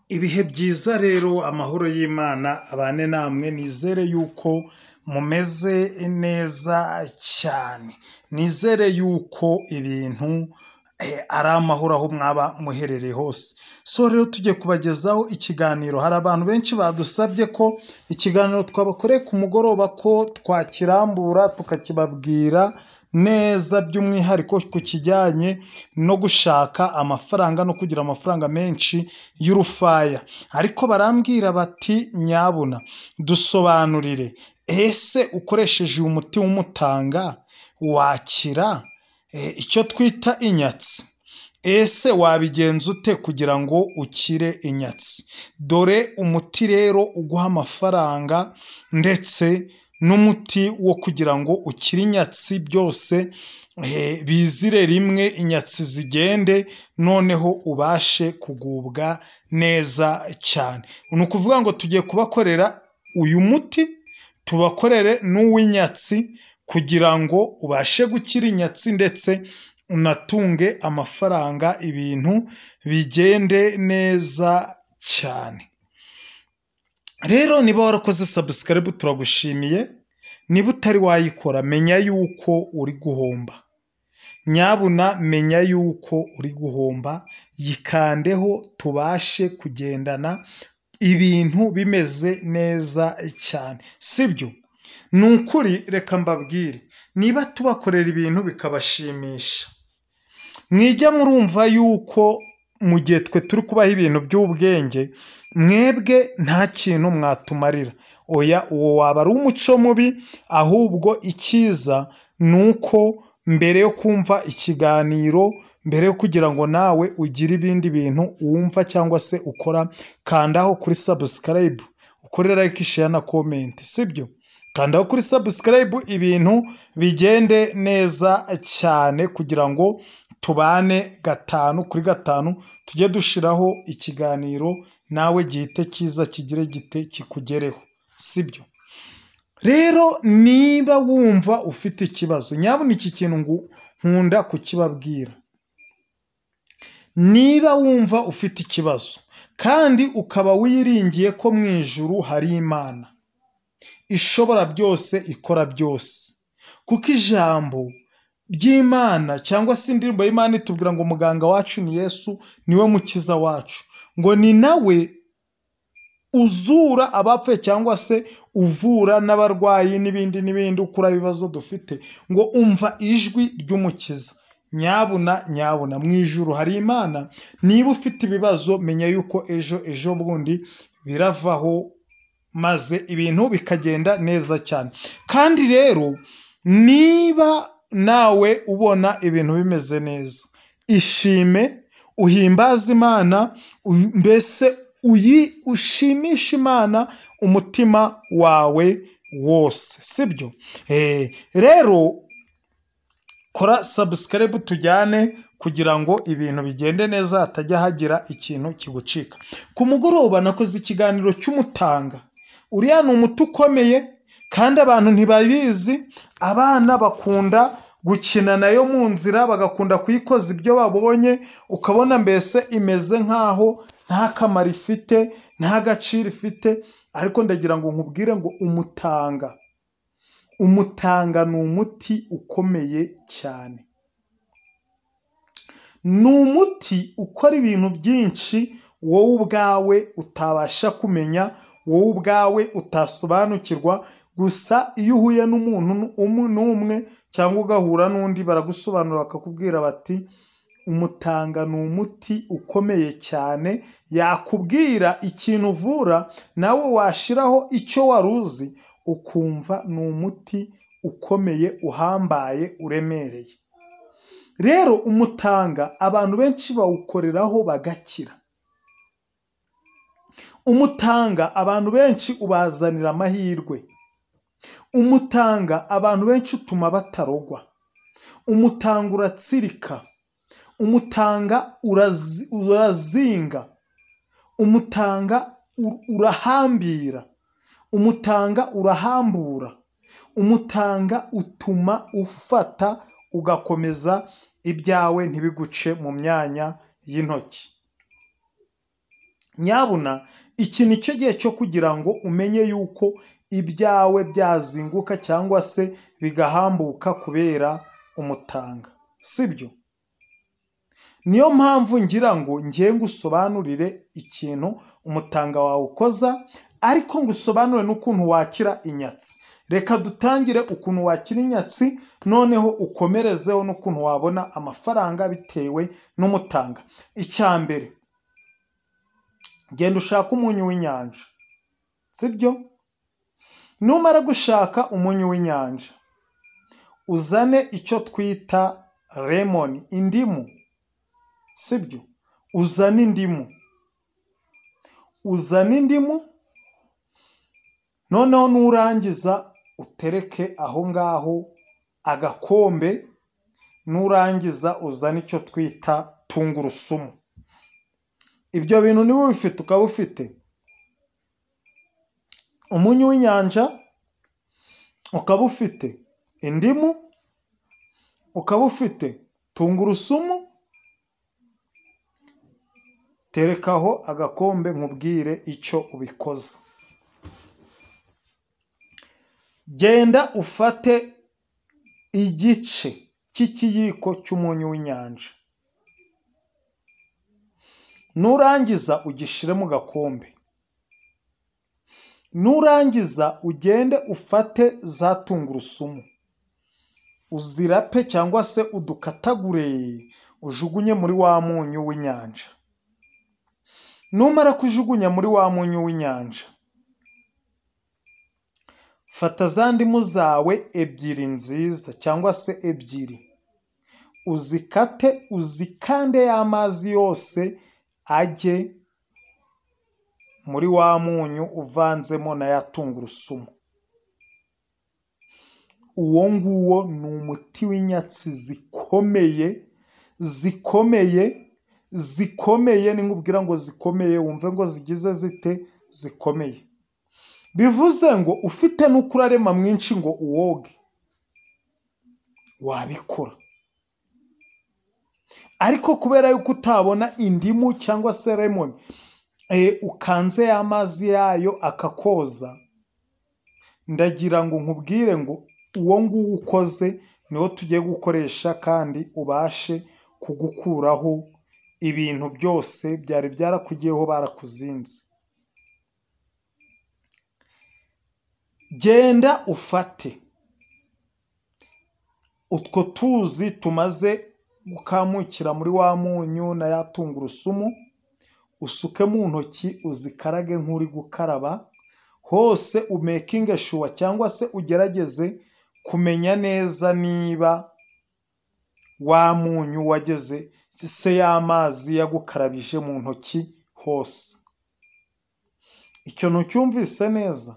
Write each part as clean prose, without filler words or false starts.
Ibihe byiza rero, amahoro y'Imana abane namwe, nizere yuko mumeze neza cyane, nizere yuko ibintu ari amahoro aho mwaba muherereye hose. So rero tugiye kubagezaho ikiganiro. Hari abantu benshi badusabye ko ikiganiro twabakoreye ku mugoroba ko twakirambura tukakibabwira neza, by'umwihariko ku kijyanye no gushaka amafaranga no kugira amafaranga menshi y'urufaya. Ariko barambwira bati nyabuna dusobanurire, ese ukoresheje uyu muti w'umutanga wakira icyo twita inyatsi? Ese wabigenza ute kugira ngo ukire inyatsi? Dore umuti rero uguha amafaranga ndetse n'umuti wo kugira ngo ukire inyatsi, byose bizire rimwe, inyatsi zigende, noneho ubashe kugubwa neza cyane. Ni ukuvuga ngo tugiye kubakorera uyu muti, tubakorere n'uw'inyatsi kugira ngo ubashe gukira inyatsi ndetse unatunge amafaranga, ibintu bigende neza cyane. Rero niba warakoze subscribe turagushimiye, niba utari wayikora menya yuko uri guhomba, nyabuna menya yuko uri guhomba, yikandeho tubashe kugendana ibintu bimeze neza cyane, sibyo? Ni ukuri, reka mbabwire, niba tubakorera ibintu bikabashimisha, mwijya murumva yuko mu gihe twe turi kubaha ibintu by'ubwenge, mwebwe nta kintu mwatumarira. Oya, uwo waba ari umuco mubi, ahubwo icyiza ni uko mbere yo kumva ikiganiro, mbere yo kugira ngo nawe ugire ibindi bintu wumva cyangwa se ukora, kandaho kuri subscribe, ukore like, share na comment, sibyo? Kandaho kuri subscribe, ibintu bigende neza cyane kugira ngo tubane 5/5, tujye dushiraho ikiganiro, nawe gihite kiza, kigire gite kikugereho, sibyo? Rero niba wumva ufite ikibazo, nyabuna iki kintu nkunda kukibabwira, niba wumva ufite ikibazo kandi ukaba wiringiye ko mu ijuru hari Imana ishobora byose, ikora byose, kuko ijambo by'Imana cyangwa se indirimbo y'Imana itubwira ngo muganga wacu ni Yesu, niwe mukiza wacu, ngo ni nawe uzura abapfuye cyangwa se uvura n'abarwayi n'ibindi, ukura ibibazo dufite, ngo umva ijwi ry'umukiza. Nyabuna mu ijuru hari Imana. Niba ufite ibibazo menya yuko ejo bundi biravaho, maze ibintu bikagenda neza cyane. Kandi rero niba nawe ubona ibintu bimeze neza, ishime, uhimbaze Imana, mbese ushimisha Imana umutima wawe wose, sibyo? Rero kora subscribe tujyane kugira ngo ibintu bigende neza, hatajya hagira ikintu kigucika. Ku mugoroba nakoze ikiganiro cy'umutanga. Uriya ni umuti ukomeye kandi abantu ntibabizi. Abana bakunda gukina nayo mu nzira, bagakunda kuyikoza ibyo babonye, ukabona mbese imeze nkaho nta kamaro ifite, nta gaciro ifite. Ariko ndagira ngo nkubwire ngo umutanga ni umuti ukomeye cyane. Ni umuti ukora ibintu byinshi wowe ubwawe utabasha kumenya, wowe ubwawe utasobanukirwa. Gusa iyo uhuye n'umuntu n'umwe cyangwa ugahura n'undi, baragusobanura bakakubwira bati umutanga ni umuti ukomeye cyane, yakubwira ikintu uvura, nawe washiraho icyo wari uzi, ukumva ni umuti ukomeye, uhambaye, uremereye. Rero umutanga abantu benshi bawukoreraho bagakira. Umutanga abantu benshi ubazanira amahirwe. Umutanga abantu benshi utuma batarogwa. Umutanga uratsirika. Umutanga urazinga. Umutanga urahambira. Umutanga urahambura. Umutanga utuma ufata ugakomeza ibyawe ntibiguce mu myanya y'intoki. nyabuna iki ni cyo gihe cyo kugira ngo umenye yuko ibyawe byazinguka cyangwa se bigahambuka kubera umutanga, sibyo? Niyo mpamvu ngira ngo ngiye ngusobanurire ikintu umutanga wawe ukoza, ariko ngusobanure n'ukuntu wakira inyatsi. Reka dutangire ukuntu wakira inyatsi, noneho ukomerezeho n'ukuntu wabona amafaranga bitewe n'umutanga. Icya mbere, genda ushaka umunyu w'inyanja, sibyo? Numara gushaka umunyu w'inyanja, uzane icyo twita lemon, indimu, sibyo? Uzane indimu, noneho nurangiza utereke aho ngaho agakombe, nurangiza uzane icyo twita tungurusumu. Ibyo bintu niba ubifite, ukaba ufite umunyu w'inyanja, ukaba ufite indimu, ukaba ufite tungurusumu, terekaho agakombe nkubwire icyo ubikoza. Genda ufate igice cy'ikiyiko cy'umunyu w'inyanja, nurangiza ugishire mu gakombe. Nurangiza ugende ufate za tungurusumu, uzirape cyangwa se udukatagure, ujugunye muri wa munyu w'inyanja. Numara kujugunya muri wa munyu w'inyanja, fata za ndimu zawe ebyiri nziza cyangwa se ebyiri, uzikate, uzikande y'amazi yose ajye muri wa munyu uvanzemo na ya tungurusumu. Uwo nguwo ni umuti w'inyatsi zikomeye, ninkubwira ngo zikomeye wumve ngo zigize zite, zikomeye. Bivuze ngo ufite n'ukurarema mwinshi ngo uwoge, wabikora. Ariko kubera yuko utabona indimu cyangwa se lemon, ukanze y'amazi yayo akakoza, ndagira ngo nkubwire ngo uwo nguwo ukoze niwo tugiye gukoresha, kandi ubashe kugukuraho ibintu byose byari byarakugiyeho barakuzinze. Genda ufate utwo tuzi tumaze gukamukira muri wa munyu na ya tungurusumu, usuke mu ntoki, uzikarage nk'uri gukaraba, hose umekinge shuwa cyangwa se ugerageze kumenya neza niba wa munyu wageze se y'amazi yagukarabije mu ntoki hose. Icyo ntucyumvise neza?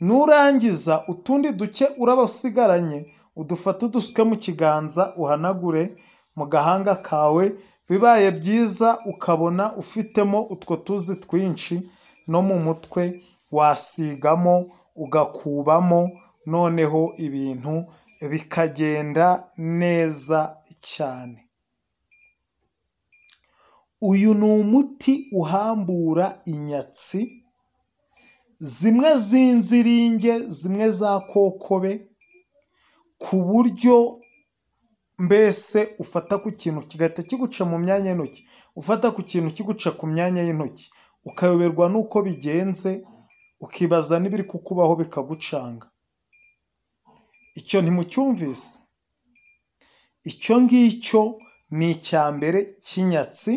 Nurangiza utundi duke uraba usigaranye, udufate udusuke mu kiganza, uhanagure mu gahanga kawe, bibaye byiza ukabona ufitemo utwo tuzi twinshi no mu mutwe, wasigamo ugakubamo, noneho ibintu bikagenda neza cyane. Uyu ni umuti uhambura inyatsi, zimwe z'inziringe, zimwe za kokobe, ku buryo mbese ufata ku kintu kigahita kiguca mu myanya y'intoki, ufata ku kintu kiguca ku myanya y'intoki, ukayoberwa n'uko bigenze, ukibaza n'ibiri kukubaho bikagucanga. Icyo ntimucyumvise? Icyo ngicyo ni icya mbere cy'inyatsi.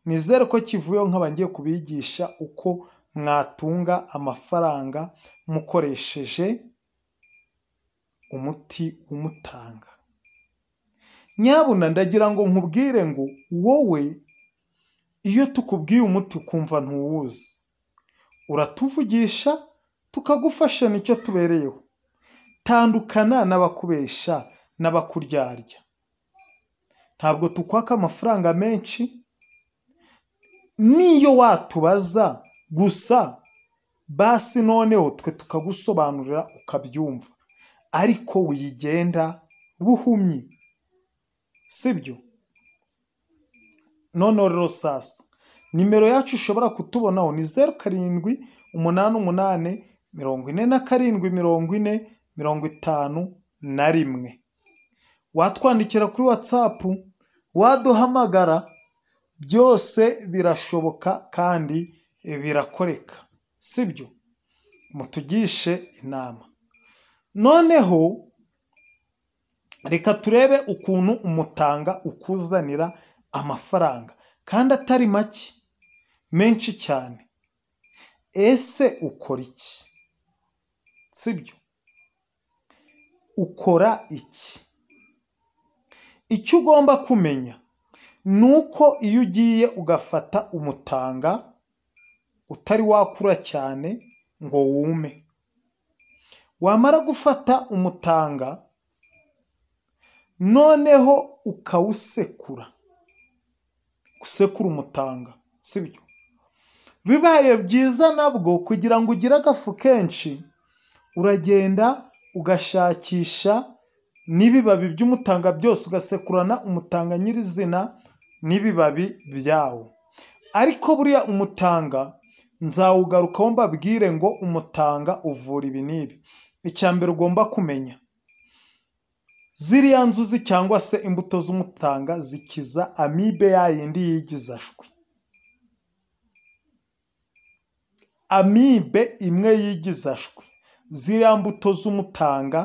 Nizere ko kivuyeho, nkaba ngiye kubigisha uko mwatunga amafaranga mukoresheje umuti w'umutanga. Nyabuna ndagira ngo nkubwire ngo wowe iyo tukubwiye umuti ukumva ntuwuzi, uratuvugisha tukagufasha, nicyo tubereyeho. Tandukana n'abakubesha n'abakuryarya. Ntabwo tukwaka amafaranga menshi, niyo watubaza gusa basi noneho twe tukagusobanurira ukabyumva, ariko wigenda buhumyi, sibyo? None rero sasa nimero yacu ushobora kutubonaho ni 0788474041. Watwandikira kuri WhatsApp, waduhamagara, byose birashoboka kandi birakoreka, sibyo? Mutugishe inama. Noneho reka turebe ukuntu umutanga ukuzanira amafaranga kandi atari make, menshi cyane. Ese ukora iki? Sibyo? Ukora iki? Icyo ugomba kumenya nuko iyo ugiye ugafata umutanga utari wakura cyane ngo wume, wamara gufata umutanga noneho ukawusekura, gusekura umutanga, sibyo? Bibaye byiza nabwo kugira ngo ugire agafu kenshi, uragenda ugashakisha n'ibibabi by'umutanga byose, ugasekurana umutanga nyirizina n'ibibabi byawo. Ariko buriya umutanga nzawugarukaho mbabwire ngo umutanga uvura ibi n'ibi. Icya mbere ugomba kumenya, ziriya nzuzi cyangwa se imbuto z'umutanga zikiza amibe yayindi yigize ashwi. Amibe imwe yigize ashwi, ziriya mbuto z'umutanga,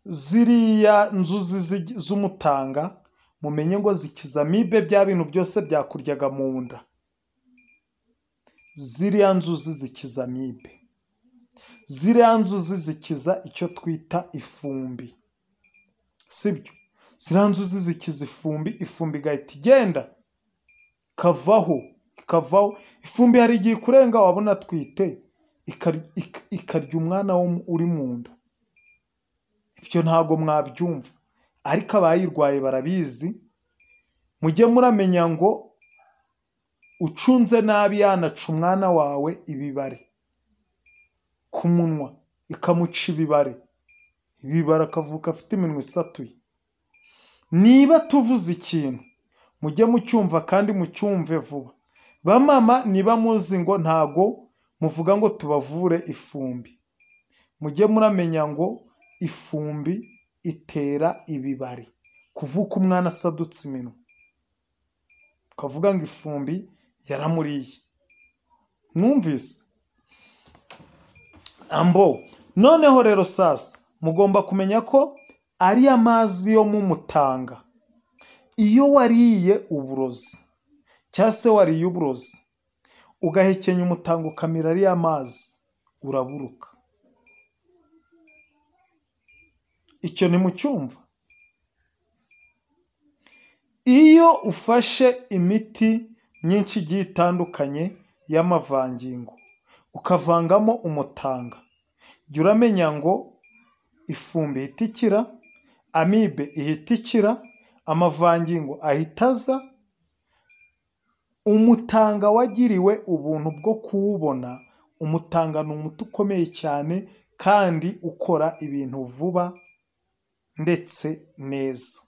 ziriya nzuzi z'umutanga, mumenye ngo zikiza amibe, bya bintu byose byakuryaga mu nda. Ziriya nzuzi zikiza amibe. Ziriya nzuzi zikiza icyo twita ifumbi, sibyo? Ziriya nzuzi zikiza ifumbi, ifumbi igahita igenda ikavaho. Ifumbi hari igihe kurenga wabona atwite ikarya umwana uri mu nda. Ibyo ntabwo mwabyumva, ariko abayirwaye barabizi. Mujye muramenya ngo ucunze nabi yanaca umwana wawe ibibare ku munwa, ikamuca ibibare akavuka afite iminwa isatuye. Niba tuvuze ikintu mujye mucyumva kandi mucyumve vuba. Bamama niba muzi ngo ntago muvuga ngo tubavure ifumbi, mujye muramenya ngo ifumbi itera ibibari, kuvuka umwana asadutse iminwa, ukavuga ngo ifumbi yaramuriye. Mwumvise? Noneho rero sasa mugomba kumenya ko ari amazi yo mu mutanga. Iyo wariye uburozi cyangwa se wariye uburozi ugahekenya umutanga ukamira ariya mazi, uraburuka. Icyo ni mucyumva? Iyo ufashe imiti myinshi igiye itandukanye y'amavangingo ukavangamo umutanga, jya uramenya ngo ifumbi ihita ikira, amibe ihita ikira, amavangingo ahita aza. Umutanga wagiriwe ubuntu bwo kuwubona. Umutanga ni umuti ukomeye cyane kandi ukora ibintu vuba ndetse neza.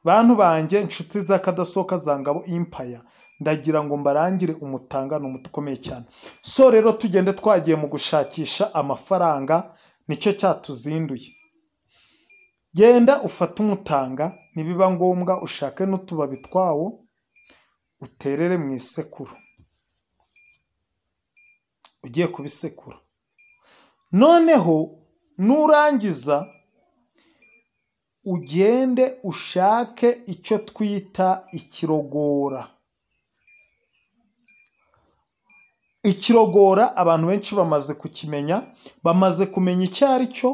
Bantu banjye, inshuti z'akadasohoka za Ngabo Empire, ndagira ngo mbarangire umutanga ni umuti ukomeye cyane. So rero tugende twagiye mu gushakisha amafaranga, nicyo cyatuzinduye. Genda ufate umutanga, nibiba ngombwa ushake n'utubabi twawo uterere mu isekuru. Ugiye kubisekura, noneho nurangiza ugende ushake icyo twita ikirogora. Ikirogora abantu benshi bamaze kukimenya, bamaze kumenya icyo ari cyo,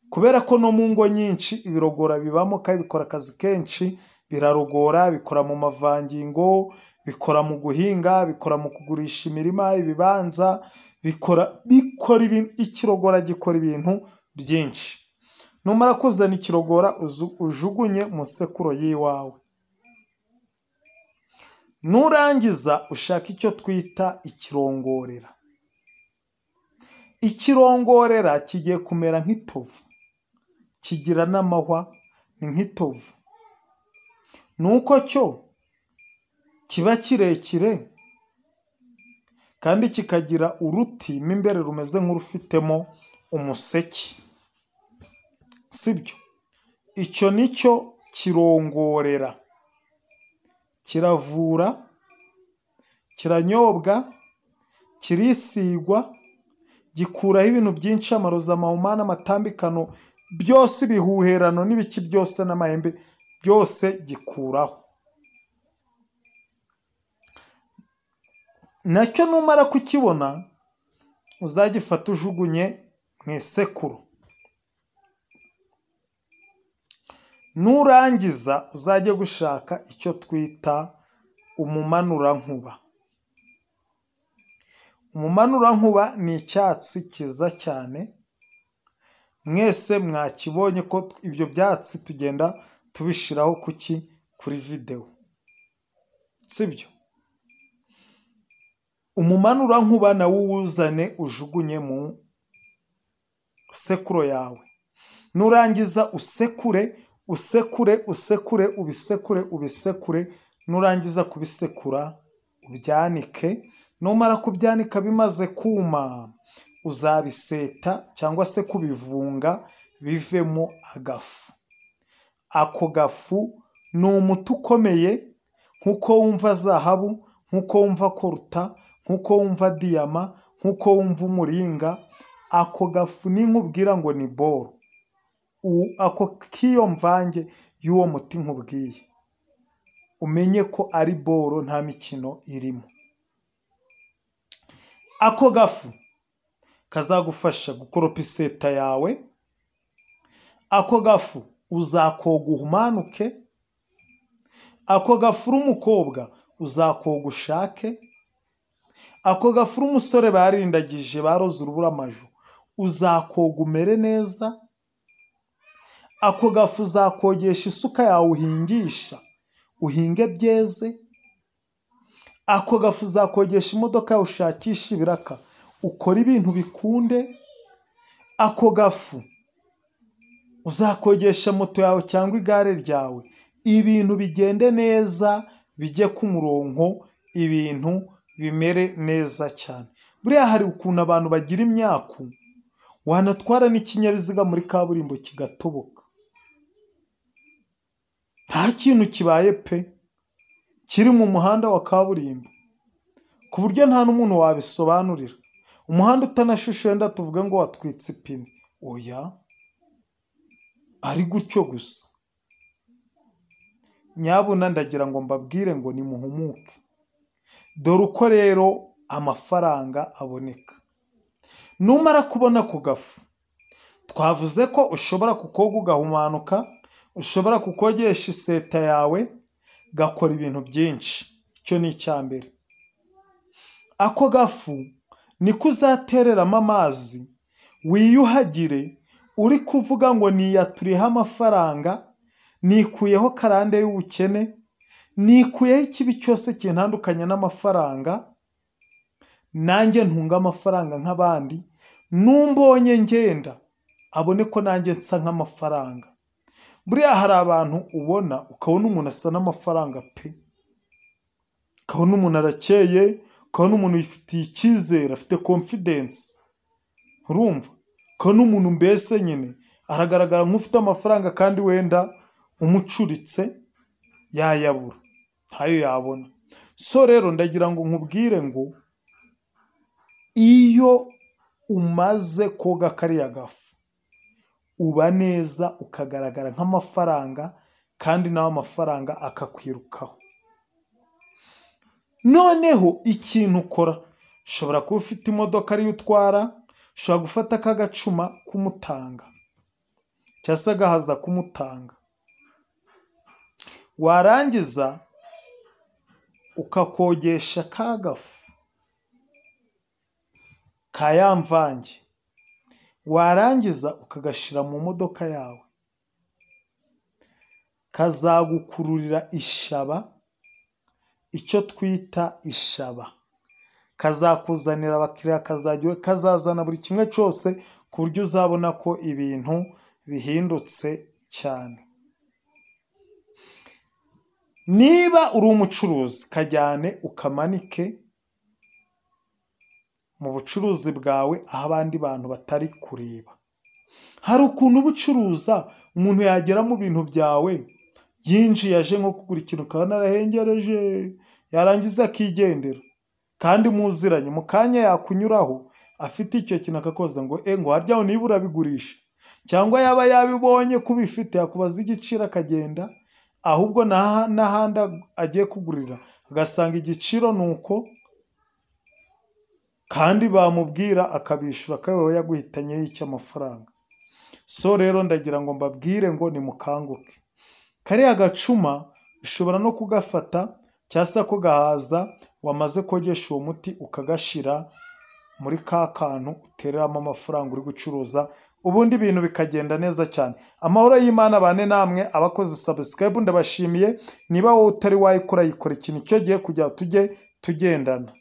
kubera ko no mu ngo nyinshi ibirogora bibamo kandi bikora akazi kenshi. Birarogora, bikora mu mavangingo, bikora mu guhinga, bikora mu kugurisha imirima, ibibanza, bikora ibintu. Ikirogora gikora ibintu byinshi. Numara kuzana ikirogora ujugunye mu sekuro y'iwawe. Nurangiza ushaka icyo twita ikirongorera. Ikirongorera kigiye kumera nk'itovu, kigira n'amahwa, ni nk'itovu. Nuko cyo kiba kirekire kandi kikagira uruti mo imbere rumeze nk'urufitemo umuseke, sibyo? Icyo nicyo kirongorera, kiravura, kiranyobwa, kirisigwa, gikuraho ibintu byinshi, amarozi, amahumane, amatambikano, byose ibihuherano n'ibiki byose n'amahembe byose gikuraho. Nacyo numara kukibona uzagifata ujugunye mu isekuru, nurangiza uzajye gushaka icyo twita umumanurankuba. Umumanurankuba ni icyatsi cyiza cyane, mwese mwakibonye ko ibyo byatsi tugenda tubishiraho kuri video, sibyo? Umumanurankuba nawo uwuzane ujugunye mu sekuro yawe, nurangiza usekure ubisekure, nurangiza kubisekura ubyanike, numara kubyanika bimaze kuma uzabiseta cyangwa se kubivunga bivemo agafu. Ako gafu ni umuti ukomeye, nk'uko wumva zahabu, nk'uko wumva koruta, nk'uko wumva diyama, nk'uko wumva umuringa, ako gafu ninkubwira ngo ni boro, ako k'iyo mvange y'uwo muti nkubwiye, umenye ko ari boro nta mikino irimo. Ako gafu kazagufasha gukoropa iseta yawe, ako gafu uzakoga uhumanuke, ako gafu uri umukobwa uzakoga ushake, ako gafu uri umusore barindagije baroze urubura amaju uzakoga umere neza, ako gafu uzakogesha isuka yawe uhingisha uhinge byeze, ako gafu uzakogesha imodoka yawe ushakisha ibiraka ukora ibintu bikunde, ako gafu uzakogesha moto yawe cyangwa igare ryawe ibintu bigende neza, bijye ku murongo, ibintu bimere neza cyane. Buriya hari ukuntu abantu bagira imyaku, wanatwara n'ikinyabiziga muri kaburimbo kigatoboka, nta kintu kibaye pe, kiri mu muhanda wa kaburimbo, ku buryo nta n'umuntu wabisobanurira. Umuhanda utanashushe wenda tuvuge ngo watwitse ipine, oya, ari gutyo gusa. Nyabuna ndagira ngo mbabwire ngo nimuhumuke, dore uko rero amafaranga aboneka. Numara kubona ku gafu, twavuze ko ushobora kukoga ugahumanuka, ushobora kukogesha iseta yawe gakora ibintu byinshi. Icyo ni icyambere. Ako gafu niko uzatereramo amazi wiyuhagire, uri kuvuga ngo niyaturiyeho amafaranga, nikuyeho karande y'ubukene, nikuyeho ikibi cyose kintandukanya n'amafaranga, nanjye ntunga amafaranga nk'abandi, numbonye ngenda abone ko nanjye nsa nk'amafaranga. Buriya hari abantu ubona ukabona umuntu asa n'amafaranga pe, ukabona umuntu arakeye, ukabona umuntu yifitiye icyizere, afite confidence, urumva? Ukabona umuntu mbese nyine aragaragara nk'ufite amafaranga kandi wenda umucuritse yayabura, ntayo yabona. So rero ndagira ngo nkubwire ngo iyo umaze koga kariya gafu uba neza, ukagaragara nk'amafaranga kandi nawe amafaranga akakwirukaho. Noneho ikintu ukora, ushobora kuba ufite imodoka ariyo utwara, ushobora gufata k'agacuma k'umutanga cyangwa se agahaza k'umutanga, warangiza ukakogesha ka gafu ka ya mvange, warangiza ukagashira mu modoka yawe, kazagukururira ishaba, icyo twita ishaba, kazakuzanira abakiriya, kazazana buri kimwe cyose, ku buryo uzabona ko ibintu bihindutse cyane. niba uri umucuruzi kajyane ukamanike mu bucuruzi bwawe aho abandi bantu batari kureba. Hari ukuntu ubucuruza umuntu yagera mu bintu byawe yinjiye aje nko kugura ikintu ukabona arahengereje yarangiza akigendera kandi muziranye mu kanya yakunyuraho afite icyo kintu akakoza ngo ngo harya niba urabigurisha, cyangwa yaba yabibonye ko ubifite yakubaza igiciro akagenda, ahubwo n'ahandi agiye kugurira agasanga igiciro nuko kandi bamubwira akabishura akabeho yaguhitanye y'amafaranga. So rero ndagira ngo mbabwire ngo nimukanguke. Kariya gacuma ushobora no kugafata cyangwa se kugahaza wamaze kogesha uwo muti ukagashira muri ka kantu utereramo amafaranga uri gucuruza, ubundi ibintu bikagenda neza cyane. Amahoro y'Imana bane namwe. Abakoze subscribe ndabashimiye. Niba wowe utari wayikora yikora ikintu cyo giye kujya tujye tugendana.